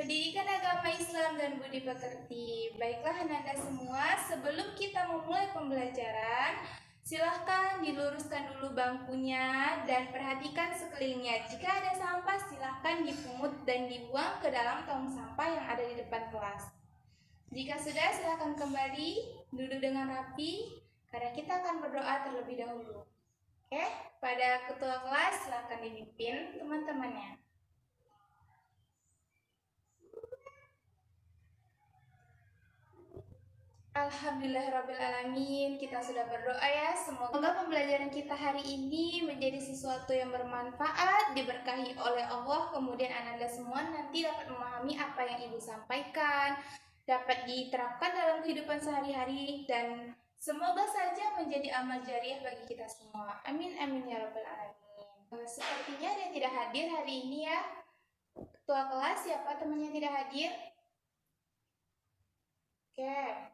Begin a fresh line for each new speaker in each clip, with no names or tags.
Pendidikan agama Islam dan budi pekerti. Baiklah Ananda semua, sebelum kita memulai pembelajaran, silahkan diluruskan dulu bangkunya dan perhatikan sekelilingnya. Jika ada sampah, silahkan dipungut dan dibuang ke dalam tong sampah yang ada di depan kelas. Jika sudah, silahkan kembali duduk dengan rapi, karena kita akan berdoa terlebih dahulu. Oke, pada ketua kelas silahkan dipimpin teman-temannya. Alhamdulillahirrabbilalamin. Kita sudah berdoa ya. Semoga pembelajaran kita hari ini menjadi sesuatu yang bermanfaat, diberkahi oleh Allah. Kemudian Ananda semua nanti dapat memahami apa yang Ibu sampaikan, dapat diterapkan dalam kehidupan sehari-hari, dan semoga saja menjadi amal jariah bagi kita semua. Amin amin ya rabbal alamin. Sepertinya ada yang tidak hadir hari ini ya. Ketua kelas, siapa temannya tidak hadir? Oke,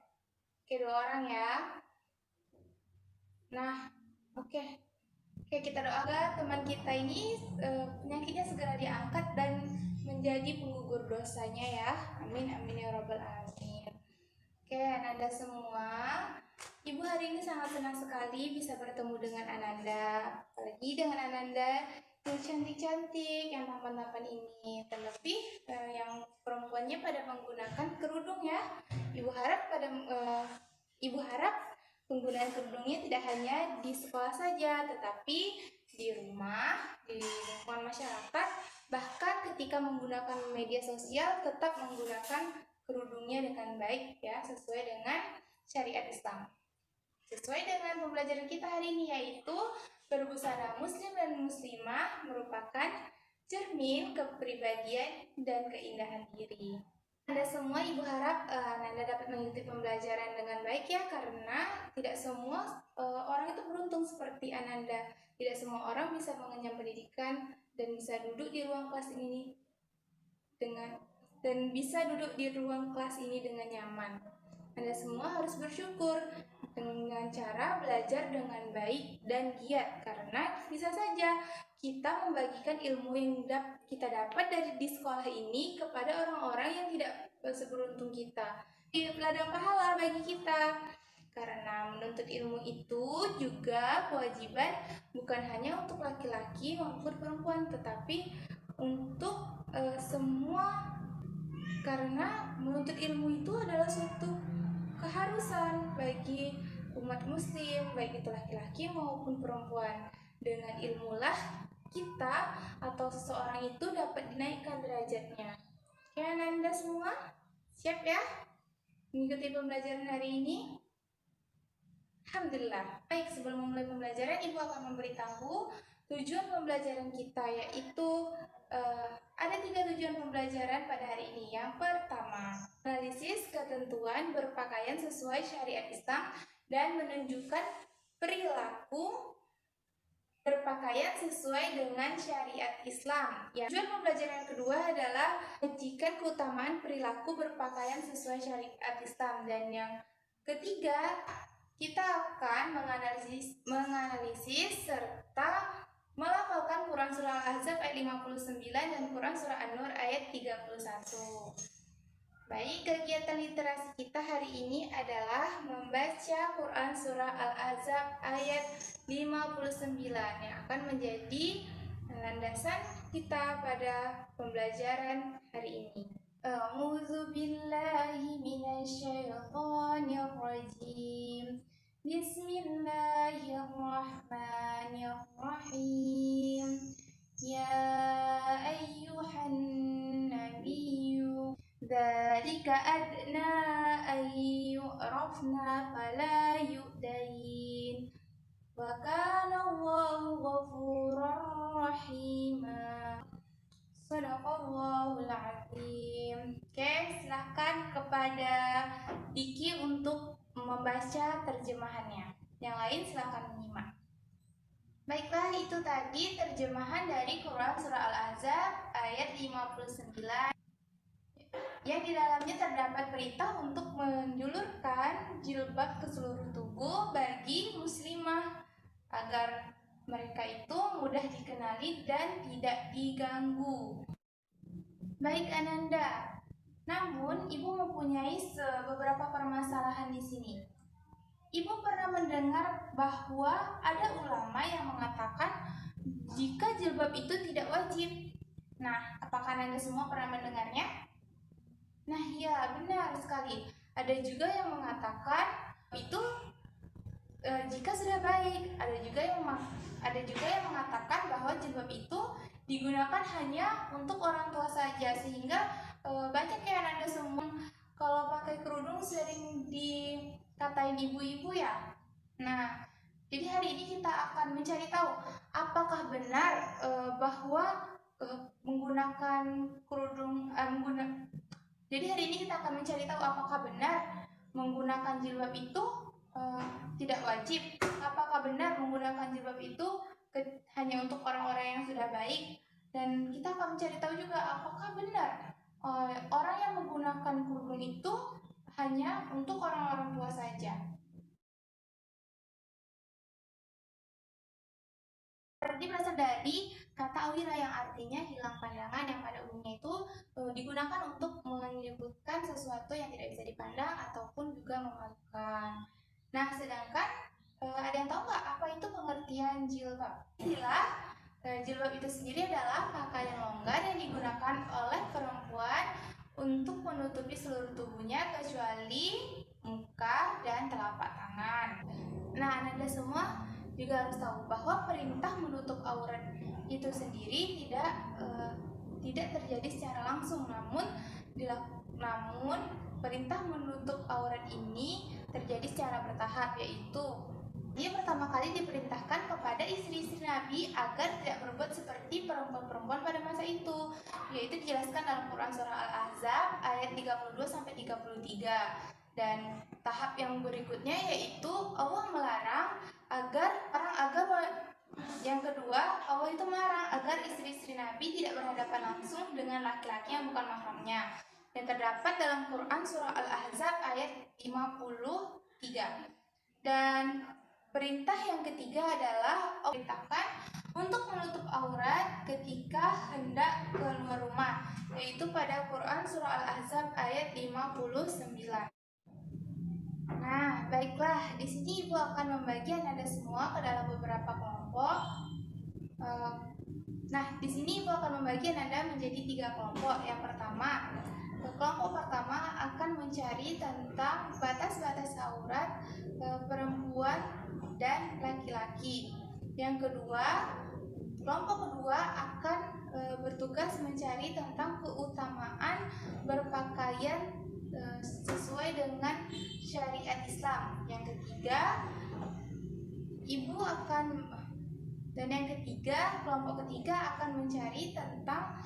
2 orang ya. Nah, oke, kita doakan teman kita ini penyakitnya segera diangkat dan menjadi penggugur dosanya ya. Amin amin ya rabbal alamin. Oke, Ananda semua, Ibu hari ini sangat senang sekali bisa bertemu dengan Ananda, apalagi dengan Ananda yang cantik-cantik, yang tampan-tampan ini. Terlebih yang perempuannya pada menggunakan kerudung ya. Ibu harap penggunaan kerudungnya tidak hanya di sekolah saja, tetapi di rumah, di lingkungan masyarakat, bahkan ketika menggunakan media sosial tetap menggunakan kerudungnya dengan baik ya, sesuai dengan syariat Islam. Sesuai dengan pembelajaran kita hari ini, yaitu berbusana muslim dan muslimah merupakan cermin kepribadian dan keindahan diri. Anda semua, Ibu harap Anda dapat mengikuti pembelajaran dengan baik ya, karena tidak semua orang itu beruntung seperti Ananda. Tidak semua orang bisa mengenyam pendidikan dan bisa duduk di ruang kelas ini dengan nyaman. Anda semua harus bersyukur dengan cara belajar dengan baik dan giat, karena bisa saja kita membagikan ilmu yang kita dapat di sekolah ini kepada orang-orang yang tidak seberuntung kita. Ini ladang pahala bagi kita, karena menuntut ilmu itu juga kewajiban bukan hanya untuk laki-laki maupun perempuan, tetapi untuk semua, karena menuntut ilmu itu adalah suatu keharusan bagi umat muslim, baik itu laki-laki maupun perempuan. Dengan ilmulah kita atau seseorang itu dapat dinaikkan derajatnya. Oke, Anda semua siap ya mengikuti pembelajaran hari ini? Alhamdulillah. Baik, sebelum memulai pembelajaran, Ibu akan memberitahu tujuan pembelajaran kita, yaitu ada 3 tujuan pembelajaran pada hari ini. Yang pertama, analisis ketentuan berpakaian sesuai syariat Islam dan menunjukkan perilaku berpakaian sesuai dengan syariat Islam. Tujuan pembelajaran yang kedua adalah menyajikan keutamaan perilaku berpakaian sesuai syariat Islam. Dan yang ketiga, kita akan menganalisis serta melafalkan Quran Surah Al-Ahzab ayat 59 dan Quran Surah An-Nur ayat 31. Baik, kegiatan literasi kita hari ini adalah membaca Quran Surah Al-Ahzab ayat 59 yang akan menjadi landasan kita pada pembelajaran hari ini. A'udzu billahi minasyaitonir rajim. Bismillahirrahmanirrahim. Ya ayyuhan nabiyyu dzalika adna an yu'rafna fala yu'dain wa kana Allahu ghafurar rahima. Shadaqallahul azim. Oke, silahkan kepada Diki untuk membaca terjemahannya. Yang lain silahkan menyimak. Baiklah, itu tadi terjemahan dari Quran Surah Al-Ahzab ayat 59 yang di dalamnya terdapat perintah untuk menjulurkan jilbab ke seluruh tubuh bagi muslimah agar mereka itu mudah dikenali dan tidak diganggu. Baik Ananda, Namun, Ibu mempunyai beberapa permasalahan di sini. Ibu pernah mendengar bahwa ada ulama yang mengatakan jika jilbab itu tidak wajib. Nah, apakah Anda semua pernah mendengarnya? Nah, ya, benar sekali. Ada juga yang mengatakan itu jika sudah baik. Ada juga yang mengatakan bahwa jilbab itu digunakan hanya untuk orang tua saja, sehingga banyak ya Anda semua kalau pakai kerudung sering dikatain ibu-ibu ya. Nah, jadi hari ini kita akan mencari tahu apakah benar bahwa menggunakan kerudung Jadi hari ini kita akan mencari tahu apakah benar menggunakan jilbab itu tidak wajib. Apakah benar menggunakan jilbab itu hanya untuk orang-orang yang sudah baik? Dan kita akan mencari tahu juga apakah benar orang yang menggunakan kerudung itu hanya untuk orang-orang tua saja. Berarti berasal dari kata awira yang artinya hilang pandangan, yang pada umumnya itu digunakan untuk menyebutkan sesuatu yang tidak bisa dipandang ataupun juga memalukan. Nah, sedangkan ada yang tahu nggak apa itu pengertian jilbab? Jilbab itu sendiri adalah pakaian longgar yang digunakan oleh perempuan untuk menutupi seluruh tubuhnya kecuali muka dan telapak tangan. Nah, Anda semua juga harus tahu bahwa perintah menutup aurat itu sendiri tidak terjadi secara langsung, namun perintah menutup aurat ini terjadi secara bertahap, yaitu dia pertama kali diperintahkan kepada istri-istri Nabi agar tidak berbuat seperti perempuan-perempuan pada masa itu, yaitu dijelaskan dalam Quran surah Al-Ahzab ayat 32-33. Dan tahap yang berikutnya yaitu Allah melarang yang kedua, Allah itu melarang agar istri-istri Nabi tidak berhadapan langsung dengan laki-laki yang bukan mahramnya, yang terdapat dalam Quran surah Al-Ahzab ayat 53. Dan perintah yang ketiga adalah perintahkan untuk menutup aurat ketika hendak keluar rumah, yaitu pada Quran surah Al-Ahzab ayat 59. Nah, baiklah, di sini Ibu akan membagi Anda semua ke dalam beberapa kelompok. Nah, di sini Ibu akan membagi Anda menjadi 3 kelompok. Yang pertama, kelompok pertama akan mencari tentang batas-batas aurat perempuan dan laki-laki. Yang kedua, kelompok kedua akan bertugas mencari tentang keutamaan berpakaian sesuai dengan syariat Islam. Yang ketiga, kelompok ketiga akan mencari tentang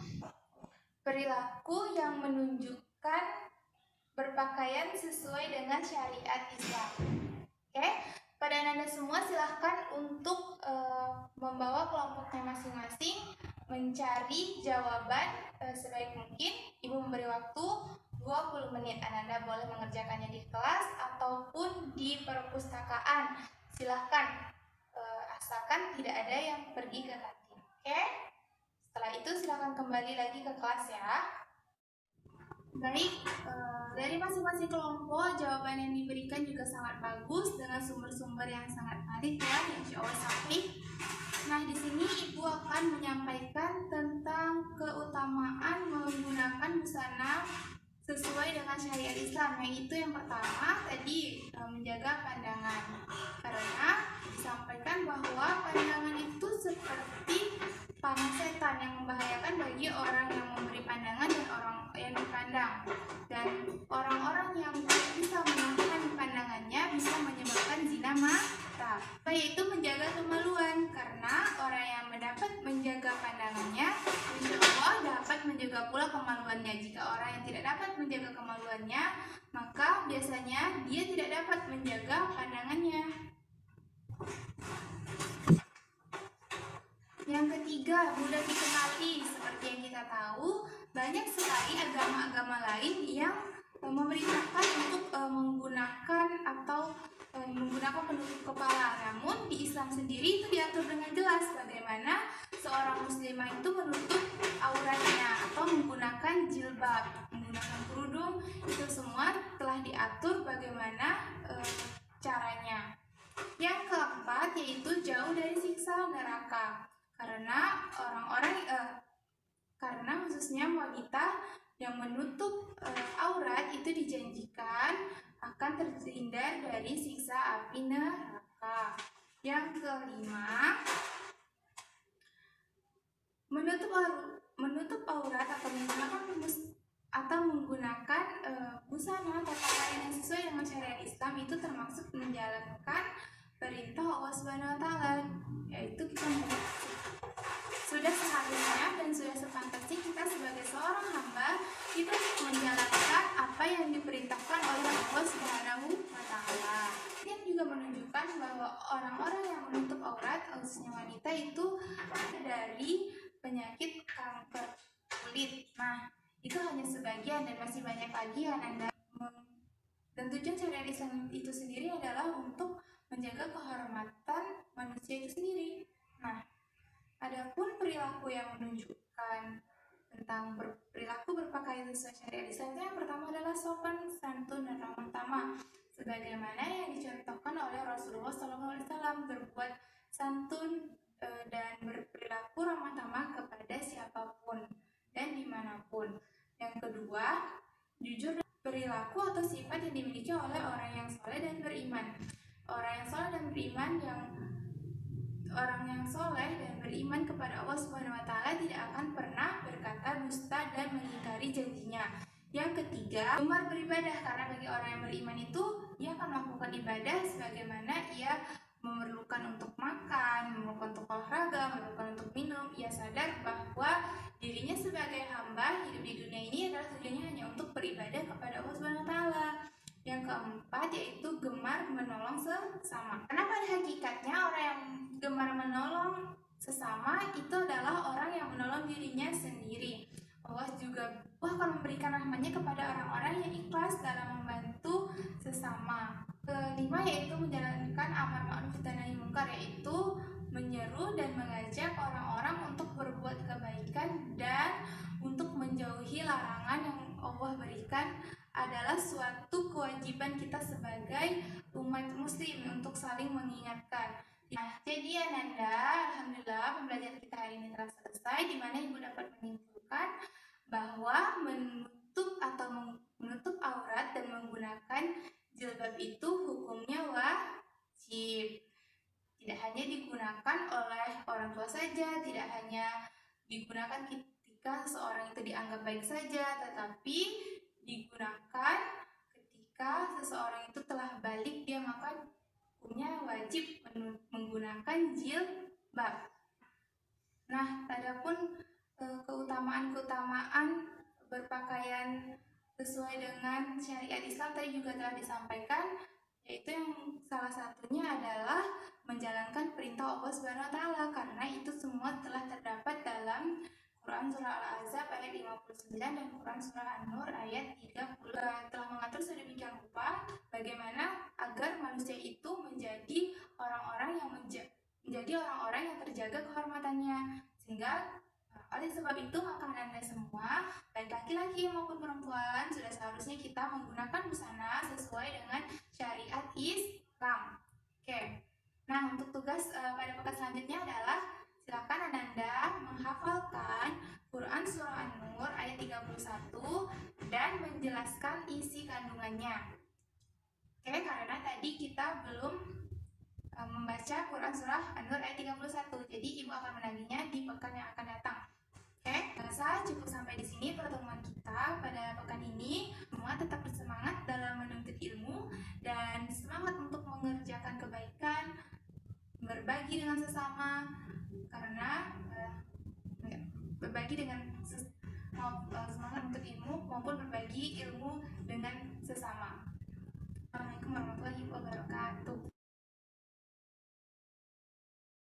perilaku yang menunjukkan berpakaian sesuai dengan syariat Islam. Oke, pada Anda semua silahkan untuk membawa kelompoknya masing-masing mencari jawaban sebaik mungkin. Ibu memberi waktu 20 menit. Anda boleh mengerjakannya di kelas ataupun di perpustakaan. Silahkan, asalkan tidak ada yang pergi ke kantin. Oke? Setelah itu silahkan kembali lagi ke kelas ya. Baik, dari masing-masing kelompok jawaban yang diberikan juga sangat bagus dengan sumber-sumber yang sangat menarik ya, insya Allah sahih. Nah, di sini Ibu akan menyampaikan tentang keutamaan menggunakan busana sesuai dengan syariat Islam, yaitu yang pertama tadi menjaga pandangan, karena disampaikan bahwa pandangan itu seperti panah setan yang membahayakan bagi orang yang memberi pandangan dan orang yang dipandang, dan orang-orang yang bisa menahan pandangannya bisa menyebabkan zina mata, yaitu menjaga kemaluan, karena orang yang mendapat menjaga pandangannya insya Allah dapat menjaga pula kemaluannya. Jika orang yang tidak dapat menjaga kemaluannya, maka biasanya dia tidak dapat menjaga pandangannya. Yang ketiga, mudah dikenali. Seperti yang kita tahu, banyak sekali agama-agama lain yang memerintahkan untuk menggunakan penutup kepala. Namun di Islam sendiri itu diatur dengan jelas bagaimana seorang muslimah itu menutup auratnya atau menggunakan jilbab, menggunakan kerudung. Itu semua telah diatur bagaimana caranya. Yang keempat yaitu jauh dari siksa neraka, karena karena khususnya wanita yang menutup aurat itu dijanjikan akan terhindar dari siksa api neraka. Yang kelima, menutup aurat atau menggunakan busana atau pakaian yang sesuai dengan syariat Islam itu termasuk menjalankan perintah Allah Subhanahu wa taala, yaitu kita sudah seharusnya dan sudah sepantasnya kita sebagai seorang hamba itu menjalankan apa yang diperintahkan oleh Allah Subhanahu wa taala. Ini juga menunjukkan bahwa orang-orang yang menutup aurat, khususnya wanita, itu dari penyakit kanker kulit. Nah, itu hanya sebagian dan masih banyak lagi yang Anda. Dan tujuan syariat Islam itu sendiri adalah untuk menjaga kehormatan manusia itu sendiri. Nah, adapun perilaku yang menunjukkan tentang perilaku berpakaian sesuai syariat Islam, yang pertama adalah sopan, santun, dan ramah tamah, sebagaimana yang dicontohkan oleh Rasulullah SAW, berbuat santun dan berperilaku ramah tamah kepada siapapun dan dimanapun. Yang kedua, jujur, perilaku atau sifat yang dimiliki oleh orang yang soleh dan beriman. Orang yang soleh dan beriman kepada Allah Subhanahu wa taala tidak akan pernah berkata dusta dan mengingkari janjinya. Yang ketiga, gemar beribadah, karena bagi orang yang beriman itu ia akan melakukan ibadah sebagaimana ia memerlukan untuk makan, memerlukan untuk olahraga, memerlukan untuk minum. Ia sadar bahwa dirinya sebagai hamba hidup di dunia ini adalah tujuannya hanya untuk beribadah kepada Allah Subhanahu wa taala. Yang keempat yaitu gemar menolong sesama. Karena pada hakikatnya orang yang gemar menolong sesama itu adalah orang yang menolong dirinya sendiri. Allah juga akan memberikan rahmatnya kepada orang-orang yang ikhlas dalam membantu sesama. Kelima yaitu menjalankan amar ma'ruf dan nahi munkar, yaitu menyeru dan mengajak orang-orang untuk berbuat kebaikan dan untuk menjauhi larangan yang Allah berikan, adalah suatu kewajiban kita sebagai umat muslim untuk saling mengingatkan. Nah, jadi Ananda, alhamdulillah pembelajaran kita hari ini telah selesai, di mana Ibu dapat menyimpulkan bahwa menutup aurat dan menggunakan jilbab itu hukumnya wajib. Tidak hanya digunakan oleh orang tua saja, tidak hanya digunakan ketika seseorang itu dianggap baik saja, tetapi digunakan ketika seseorang itu telah balik dia, maka hukumnya wajib menggunakan jilbab. Nah, adapun keutamaan berpakaian sesuai dengan syariat Islam tadi juga telah disampaikan, yaitu yang salah satunya adalah menjalankan perintah Allah Subhanahu wa taala, karena itu semua telah terdapat dalam Quran Surah Al-Ahzab ayat 59 dan Quran Surah An-Nur ayat 30 telah mengatur sedemikian rupa bagaimana agar manusia itu menjadi orang-orang yang terjaga kehormatannya. Sehingga oleh sebab itu maka Anda semua, baik laki-laki maupun perempuan, sudah seharusnya kita menggunakan busana sesuai dengan syariat Islam. Oke. Nah, untuk tugas pada pekan selanjutnya adalah silakan Ananda menghafalkan Quran Surah An-Nur ayat 31 dan menjelaskan isi kandungannya. Oke, karena tadi kita belum membaca Quran Surah An-Nur ayat 31, jadi Ibu akan menagihnya di pekan yang akan datang. Oke, rasa cukup sampai di sini pertemuan kita pada pekan ini. Semua tetap bersemangat dalam menuntut ilmu dan semangat untuk mengerjakan kebaikan, berbagi dengan sesama, karena berbagi dengan semangat untuk ilmu maupun berbagi ilmu dengan sesama. Assalamualaikum warahmatullahi wabarakatuh.